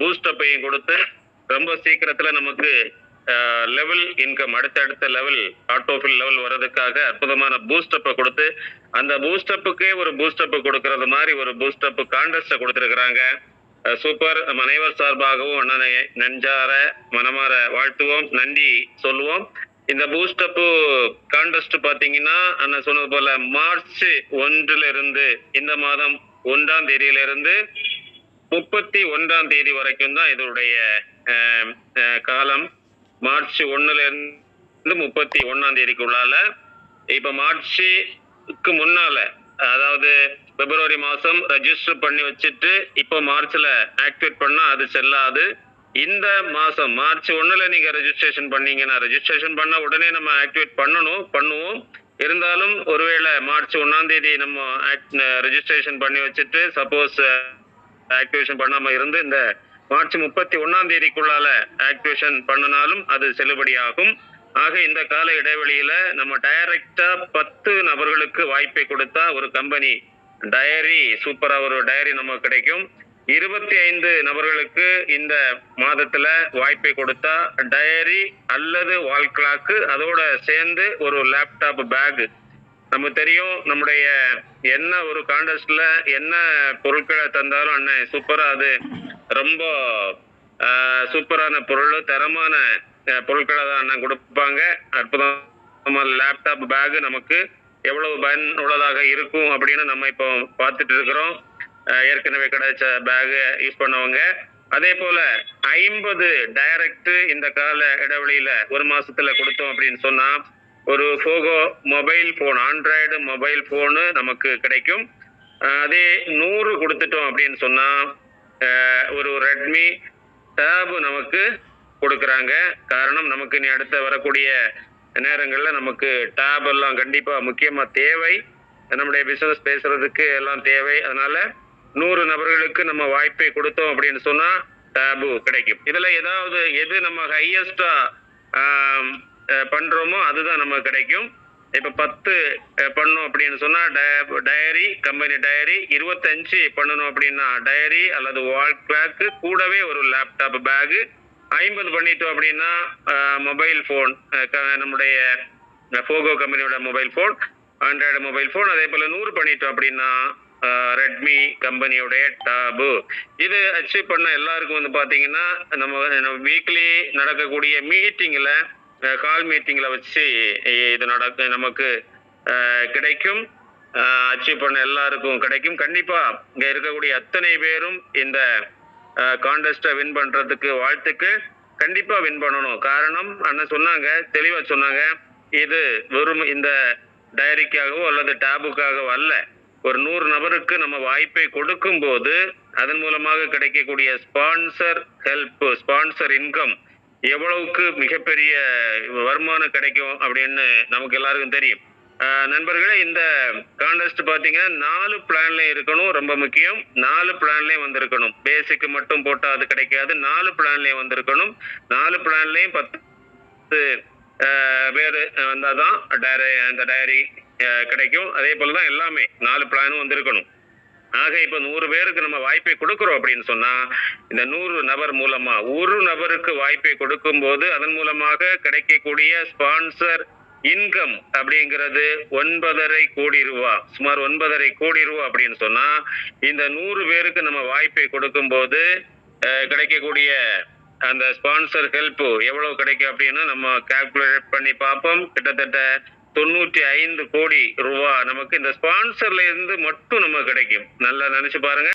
பூஸ்டப்பையும் கொடுத்து ரொம்ப சீக்கிரத்துல நமக்கு லெவல் இன்கம் அடுத்தடுத்த லெவல் ஆட்டோஃபில் லெவல் வர்றதுக்காக அற்புதமான பூஸ்டப்பை கொடுத்து அந்த பூஸ்டப்புக்கே ஒரு பூஸ்டப் கொடுக்கறது மாதிரி ஒரு பூஸ்டப் கான்டெஸ்ட கொடுத்துருக்குறாங்க. சூப்பர். நம்ம அனைவர் சார்பாகவும் அண்ணனை நெஞ்சார மனமாற வாழ்த்துவோம், நன்றி சொல்லுவோம். இந்த பூஸ்டப் கான்டெஸ்ட் பாத்தீங்கன்னா அண்ணன் சொன்னது போல மார்ச் 1 இருந்து இந்த மாதம் 1ஆம் தேதியிலிருந்து 31ஆம் தேதி வரைக்கும் தான் இதனுடைய காலம். மார்ச் 1 இருந்து 31ஆம் தேதிக்குள்ளால. இப்ப மார்ச்சுக்கு முன்னால அதாவது பிப்ரவரி மாசம் ரெஜிஸ்டர் பண்ணி வச்சுட்டு இப்போ மார்ச்ல ஆக்டிவேட் பண்ணா அது செல்லாது. இந்த மாசம் மார்ச் 1 நீங்க ரெஜிஸ்ட்ரேஷன் பண்ணீங்கன்னா ரெஜிஸ்ட்ரேஷன் பண்ண உடனே நம்ம ஆக்டிவேட் பண்ணுவோம். இருந்தாலும் ஒருவேளை மார்ச் 1ஆம் தேதி நம்ம ரெஜிஸ்ட்ரேஷன் பண்ணி வச்சுட்டு சப்போஸ் ஆக்டிவேஷன் பண்ணாம இருந்து இந்த மார்ச் 31ஆம் தேதிக்குள்ளால ஆக்டிவேஷன் பண்ணினாலும் அது செல்லுபடியாகும். ஆக இந்த கால இடைவெளியில நம்ம டைரக்டா 10 நபர்களுக்கு வாய்ப்பை கொடுத்தா ஒரு கம்பெனி டயரி சூப்பரா ஒரு டயரி நமக்கு கிடைக்கும். 25 நபர்களுக்கு இந்த மாதத்துல வாய்ப்பை கொடுத்தா டயரி அல்லது வால் கிளாக்கு அதோட சேர்ந்து ஒரு லேப்டாப் பேக். நம்ம தெரியும் நம்முடைய என்ன ஒரு கான்டெஸ்ட்ல என்ன பொருட்களை தந்தாலும் அண்ணன் சூப்பரா அது ரொம்ப சூப்பரான பொருள் தரமான பொருட்களை தான் அண்ணன் கொடுப்பாங்க. அற்புதமான லேப்டாப் பேக் நமக்கு எவ்வளவு பயனுள்ளதாக இருக்கும் அப்படின்னு நம்ம இப்போ பார்த்துட்டு இருக்கிறோம். ஏற்கனவே கிடைச்ச பேக் யூஸ் பண்ணவங்க. அதே போல 50 டைரக்ட் இந்த கால இடைவெளியில ஒரு மாசத்துல கொடுத்தோம் அப்படின்னு சொன்னா ஒரு Poco mobile phone Android mobile phone நமக்கு கிடைக்கும். அதே 100 கொடுத்துட்டோம் அப்படின்னு சொன்னா ஒரு ரெட்மி டேப் நமக்கு கொடுக்குறாங்க. காரணம் நமக்கு இனி அடுத்த வரக்கூடிய நேரங்கள்ல நமக்கு டேப் எல்லாம் கண்டிப்பா முக்கியமா தேவை. நம்முடைய பிசினஸ் பேசுறதுக்கு எல்லாம் தேவை. அதனால 100 நபர்களுக்கு நம்ம வாய்ப்பை கொடுத்தோம் அப்படின்னு சொன்னா டேபு கிடைக்கும். இதுல ஏதாவது எது நம்ம ஹையஸ்டா பண்றோமோ அதுதான் நமக்கு கிடைக்கும். இப்ப 10 பண்ணோம் அப்படின்னு சொன்னா டயரி கம்பெனி டயரி, 25 பண்ணணும் அப்படின்னா டயரி அல்லது வால் கிளாக் கூடவே ஒரு லேப்டாப் பேக், 50 பண்ணிட்டோம் அப்படின்னா மொபைல் போன் நம்முடைய போகோ கம்பெனியோட mobile phone Android mobile phone. அதே போல 100 பண்ணிட்டோம் அப்படின்னா ரெட்மி கம்பெனியோடைய டேபு. இது அச்சீவ் பண்ண எல்லாருக்கும் வந்து பாத்தீங்கன்னா நம்ம வீக்லி நடக்கக்கூடிய மீட்டிங்ல கால் மீட்டிங்ல வச்சு இது நமக்கு கிடைக்கும். அச்சீவ் பண்ண எல்லாருக்கும் கிடைக்கும். கண்டிப்பா இங்க இருக்கக்கூடிய அத்தனை பேரும் இந்த கான்டெஸ்ட வின் பண்றதுக்கு வாழ்த்துக்கு. கண்டிப்பா வின் பண்ணணும். காரணம் அண்ணன் சொன்னாங்க, தெளிவா சொன்னாங்க, இது வெறும் இந்த டைரிக்காகவோ அல்லது டேபுக்காகவோ அல்ல. ஒரு 100 நபருக்கு நம்ம வாய்ப்பை கொடுக்கும் போது அதன் மூலமாக கிடைக்கக்கூடிய ஸ்பான்சர் ஹெல்ப் ஸ்பான்சர் இன்கம் எவ்வளவுக்கு மிகப்பெரிய வருமானம் கிடைக்கும் அப்படின்னு நமக்கு எல்லாருக்கும் தெரியும். நண்பர்களே, இந்த கான்டெஸ்ட் பாத்தீங்கன்னா 4 பிளான்லயும் இருக்கணும். ரொம்ப முக்கியம். 4 பிளான்லயும் வந்திருக்கணும். பேசிக் மட்டும் போட்டா அது கிடைக்காது. 4 பிளான்லயும் வந்திருக்கணும். 4 பிளான்லயும் 10 பேர் வந்தாதான் அந்த டயரி கிடைக்கும். அதே போலதான் எல்லாமே 4 பிளானும் வந்திருக்கணும். ஆக இப்ப 100 பேருக்கு நம்ம வாய்ப்பை கொடுக்கிறோம் அப்படின்னு சொன்னா இந்த 100 நபர் மூலமா ஒரு நபருக்கு வாய்ப்பை கொடுக்கும் போது அதன் மூலமாக கிடைக்கக்கூடிய ஸ்பான்சர் இன்கம் அப்படிங்கிறது 9.5 கோடி ரூபாய், சுமார் 9.5 கோடி ரூபாய் அப்படின்னு சொன்னா இந்த 100 பேருக்கு நம்ம வாய்ப்பை கொடுக்கும் போது கிடைக்கக்கூடிய அந்த ஸ்பான்சர் ஹெல்ப் எவ்வளவு கிடைக்கும் அப்படின்னு நம்ம கால்குலேட் பண்ணி பார்ப்போம். கிட்டத்தட்ட 95 கோடி ரூபாய் நமக்கு இந்த ஸ்பான்சர்ல இருந்து மட்டும் நமக்கு கிடைக்கும். நல்லா நினைச்சு பாருங்க.